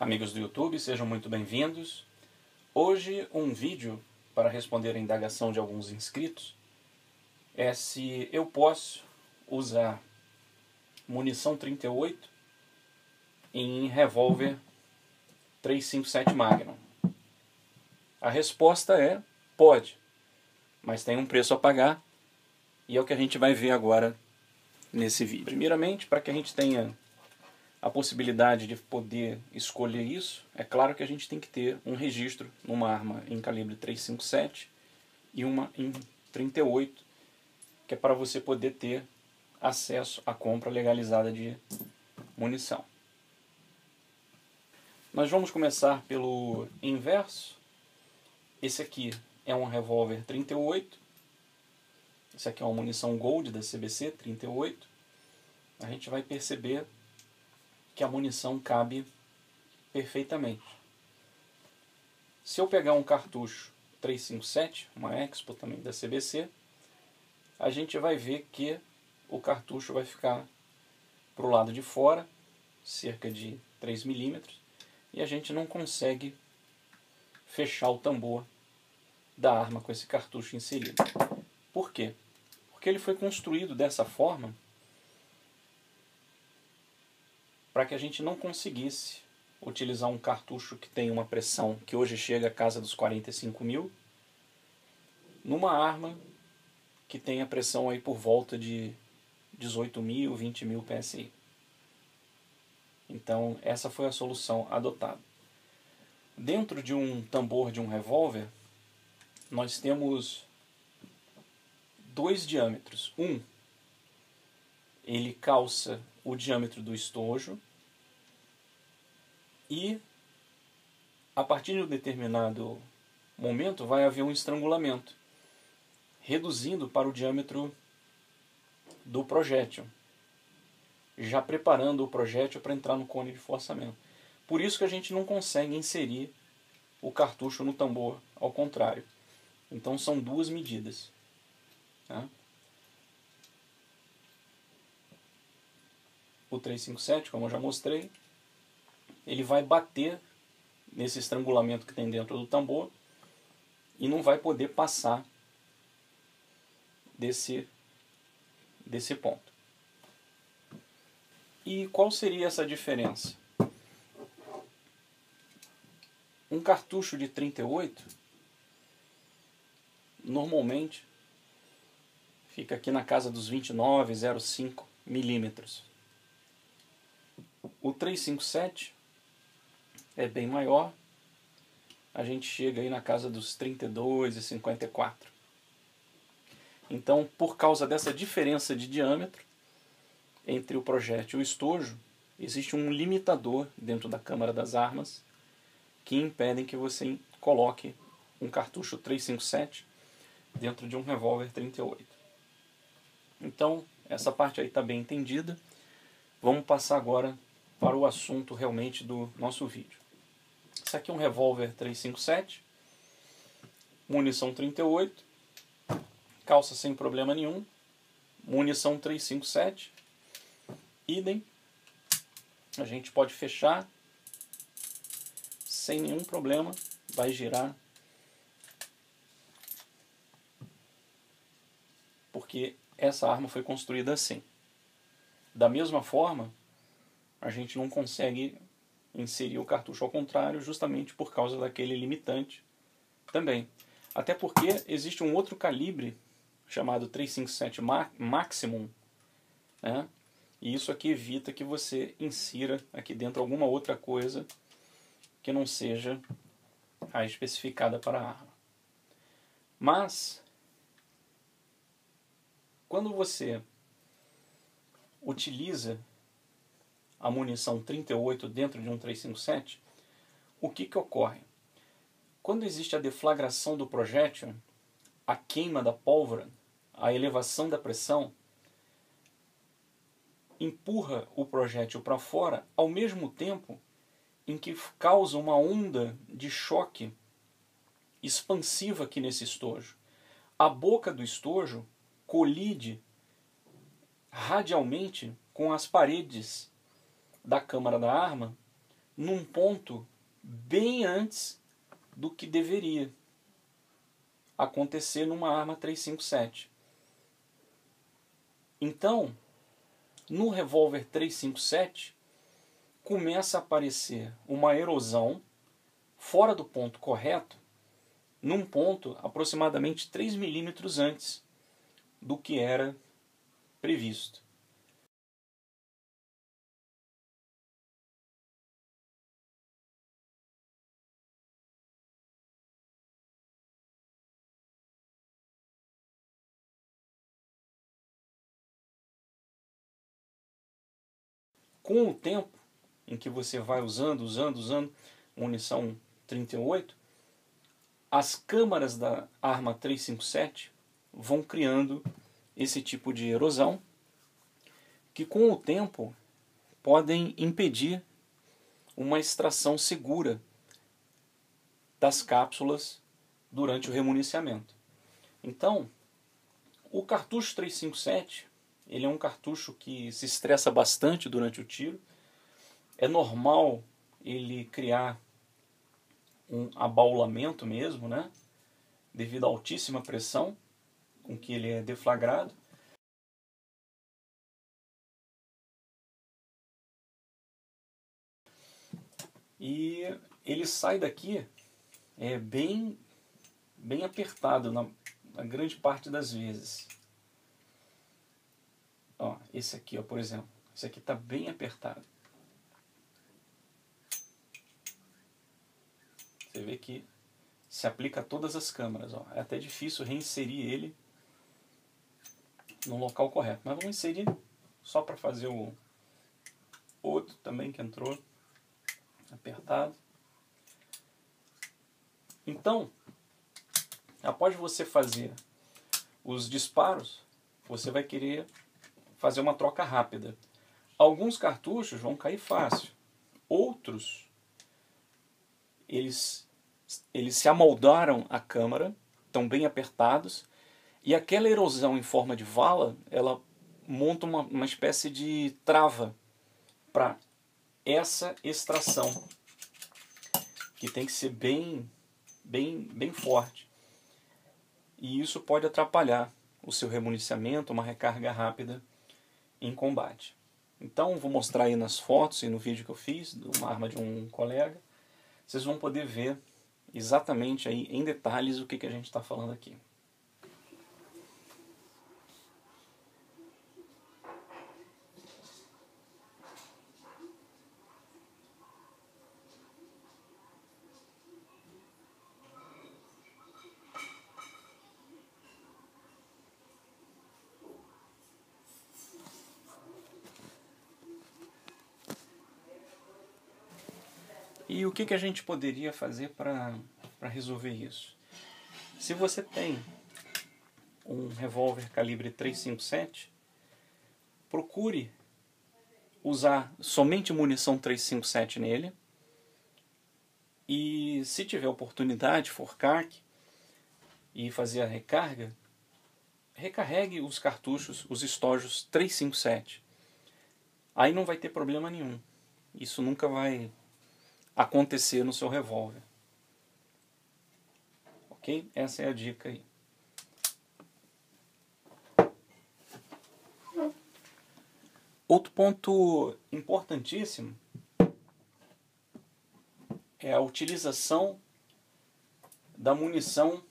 Amigos do YouTube, sejam muito bem-vindos. Hoje um vídeo para responder a indagação de alguns inscritos é se eu posso usar munição 38 em revólver 357 Magnum. A resposta é pode, mas tem um preço a pagar e é o que a gente vai ver agora nesse vídeo. Primeiramente, para que a gente tenha a possibilidade de poder escolher isso, é claro que a gente tem que ter um registro numa arma em calibre 357 e uma em 38, que é para você poder ter acesso à compra legalizada de munição. Nós vamos começar pelo inverso. Esse aqui é um revólver 38. Esse aqui é uma munição Gold da CBC 38. A gente vai perceber que a munição cabe perfeitamente. Se eu pegar um cartucho 357, uma Expo também da CBC, a gente vai ver que o cartucho vai ficar para o lado de fora, cerca de 3 milímetros, e a gente não consegue fechar o tambor da arma com esse cartucho inserido. Por quê? Porque ele foi construído dessa forma para que a gente não conseguisse utilizar um cartucho que tem uma pressão que hoje chega à casa dos 45 mil, numa arma que tem a pressão aí por volta de 18 mil, 20 mil PSI. Então essa foi a solução adotada. Dentro de um tambor de um revólver, nós temos dois diâmetros. Ele calça o diâmetro do estojo e a partir de um determinado momento vai haver um estrangulamento, reduzindo para o diâmetro do projétil, já preparando o projétil para entrar no cone de forçamento. Por isso que a gente não consegue inserir o cartucho no tambor, ao contrário. Então são duas medidas, tá? O 357, como eu já mostrei, ele vai bater nesse estrangulamento que tem dentro do tambor e não vai poder passar desse ponto. E qual seria essa diferença? Um cartucho de 38 normalmente fica aqui na casa dos 29,05 milímetros. O 357 é bem maior, a gente chega aí na casa dos 32,54. Então, por causa dessa diferença de diâmetro entre o projétil e o estojo, existe um limitador dentro da câmara das armas que impedem que você coloque um cartucho 357 dentro de um revólver 38. Então, essa parte aí está bem entendida. Vamos passar agora para o assunto realmente do nosso vídeo. Esse aqui é um revólver 357, munição 38, calça sem problema nenhum, munição 357, idem, a gente pode fechar sem nenhum problema, vai girar, porque essa arma foi construída assim. Da mesma forma, a gente não consegue inserir o cartucho ao contrário, justamente por causa daquele limitante também. Até porque existe um outro calibre chamado 357 Maximum, né? E isso aqui evita que você insira aqui dentro alguma outra coisa que não seja a especificada para a arma. Mas, quando você utiliza a munição 38 dentro de um 357, o que ocorre? Quando existe a deflagração do projétil, a queima da pólvora, a elevação da pressão, empurra o projétil para fora, ao mesmo tempo em que causa uma onda de choque expansiva aqui nesse estojo. A boca do estojo colide radialmente com as paredes da câmara da arma, num ponto bem antes do que deveria acontecer numa arma 357. Então, no revólver 357, começa a aparecer uma erosão fora do ponto correto, num ponto aproximadamente 3 milímetros antes do que era previsto. Com o tempo em que você vai usando munição 38, as câmaras da arma 357 vão criando esse tipo de erosão que com o tempo podem impedir uma extração segura das cápsulas durante o remuniciamento. Então, o cartucho 357, ele é um cartucho que se estressa bastante durante o tiro. É normal ele criar um abaulamento mesmo, né? Devido à altíssima pressão com que ele é deflagrado. E ele sai daqui bem apertado na grande parte das vezes. Ó, esse aqui, ó, por exemplo. Esse aqui está bem apertado. Você vê que se aplica a todas as câmaras. Ó. É até difícil reinserir ele no local correto. Mas vamos inserir só para fazer o outro também que entrou apertado. Então, após você fazer os disparos, você vai querer fazer uma troca rápida. Alguns cartuchos vão cair fácil. Outros, eles se amoldaram à câmara, estão bem apertados, e aquela erosão em forma de vala, ela monta uma espécie de trava para essa extração, que tem que ser bem forte. E isso pode atrapalhar o seu remuniciamento, uma recarga rápida em combate. Então, vou mostrar aí nas fotos e no vídeo que eu fiz, de uma arma de um colega. Vocês vão poder ver exatamente aí em detalhes o que a gente está falando aqui. E o que a gente poderia fazer para resolver isso? Se você tem um revólver calibre 357, procure usar somente munição 357 nele. E se tiver oportunidade, for CARC, e fazer a recarga, recarregue os cartuchos, os estojos 357. Aí não vai ter problema nenhum. Isso nunca vai acontecer no seu revólver. Ok? Essa é a dica aí. Outro ponto importantíssimo é a utilização da munição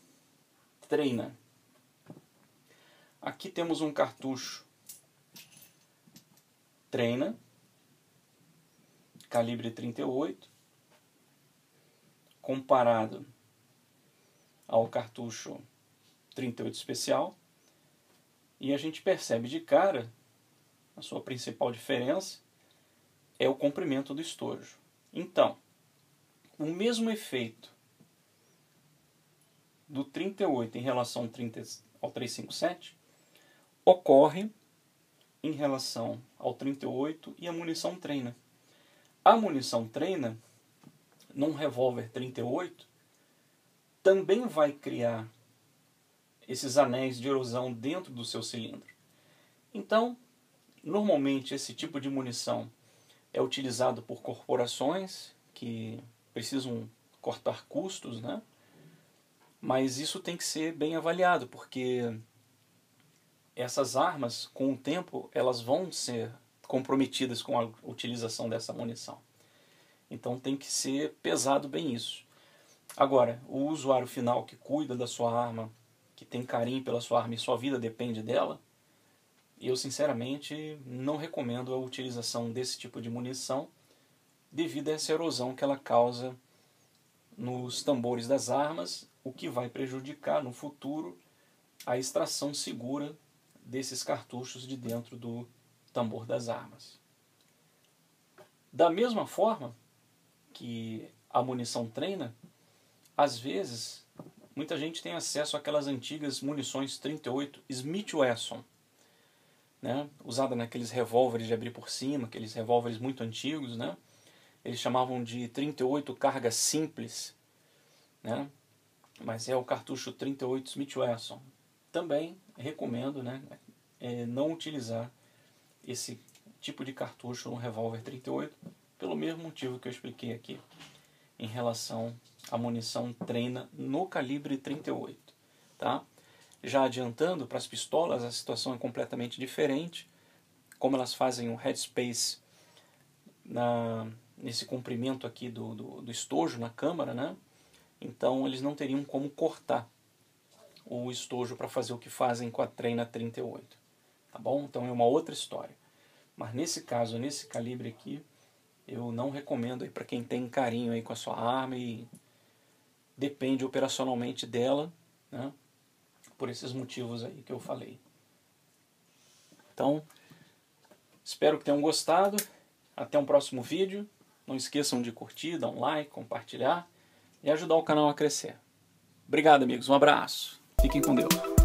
treina. Aqui temos um cartucho treina, calibre 38, comparado ao cartucho 38 especial, e a gente percebe de cara a sua principal diferença é o comprimento do estojo. Então, o mesmo efeito do 38 em relação ao 357 ocorre em relação ao 38 e a munição treina. A munição treina, num revólver 38, também vai criar esses anéis de erosão dentro do seu cilindro. Então, normalmente esse tipo de munição é utilizado por corporações que precisam cortar custos, né? Mas isso tem que ser bem avaliado, porque essas armas, com o tempo, elas vão ser comprometidas com a utilização dessa munição. Então tem que ser pesado bem isso. Agora, o usuário final que cuida da sua arma, que tem carinho pela sua arma e sua vida depende dela, eu sinceramente não recomendo a utilização desse tipo de munição devido a essa erosão que ela causa nos tambores das armas, o que vai prejudicar no futuro a extração segura desses cartuchos de dentro do tambor das armas. Da mesma forma que a munição treina, às vezes muita gente tem acesso àquelas antigas munições 38 Smith Wesson, né? Usada naqueles revólveres de abrir por cima, aqueles revólveres muito antigos, né? Eles chamavam de 38 carga simples, né? Mas é o cartucho 38 Smith Wesson. Também recomendo, né, não utilizar esse tipo de cartucho no revólver 38, pelo mesmo motivo que eu expliquei aqui em relação à munição treina no calibre 38, tá? Já adiantando, para as pistolas a situação é completamente diferente. Como elas fazem um headspace nesse comprimento aqui do estojo na câmara, né? Então eles não teriam como cortar o estojo para fazer o que fazem com a treina 38, tá bom? Então é uma outra história. Mas nesse caso, nesse calibre aqui, eu não recomendo para quem tem carinho aí com a sua arma e depende operacionalmente dela, né? Por esses motivos aí que eu falei. Então, espero que tenham gostado. Até um próximo vídeo. Não esqueçam de curtir, dar um like, compartilhar e ajudar o canal a crescer. Obrigado, amigos. Um abraço. Fiquem com Deus.